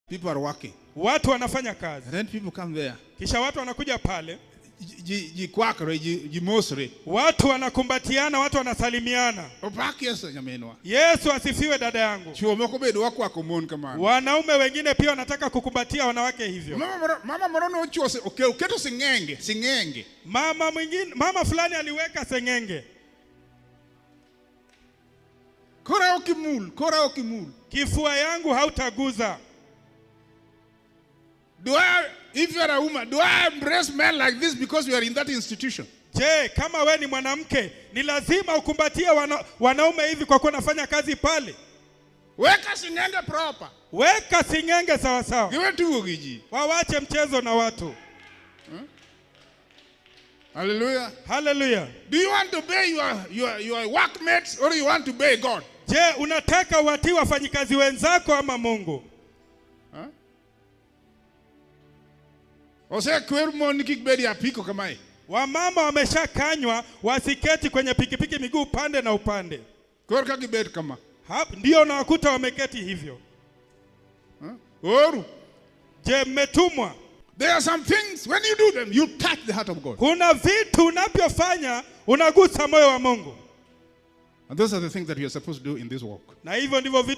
People are working. Watu wanafanya kazi. And then people come there. Kisha watu wanakuja pale. Jikwakre, jimosre. Watu wanakumbatiana, watu wanasalimiana. Opaki Yesu nyamenwa. Yesu asifiwe dada yangu. Chuo moko bedo wakwako mon kamano. Wanaume wengine pia wanataka kukumbatia wanawake hivyo. Mama morono chuo se uketo singenge. Mama fulani aliweka sengenge. Kora okimul. Kifua yangu hautaguza. If you are a woman, do I embrace men like this because you are in that institution? Je, kama we ni mwanamke, ni lazima ukumbatie wanaume hivi kwa kuwa nafanya kazi pale? Weka singenge proper. Weka singenge sawa sawa. Giwe tugo giji. Wawache mchezo na watu. Hallelujah. Hallelujah. Do you want to obey your workmates or you want to obey God? Je, unataka uwatii wafanyikazi wenzako ama Mungu? Ose kweru moni kikbedi apiko kamae. Wamama wameshakanywa wasiketi kwenye pikipiki miguu upande na upande. Kweru kakibedi kama. Ndio unawakuta wameketi hivyo. Oru. Je, mmetumwa? There are some things when you do them you touch the heart of God. Kuna vitu unavyofanya unagusa moyo wa Mungu. And those are the things that you are supposed to do in this walk. Na hivyo ndivyo vitu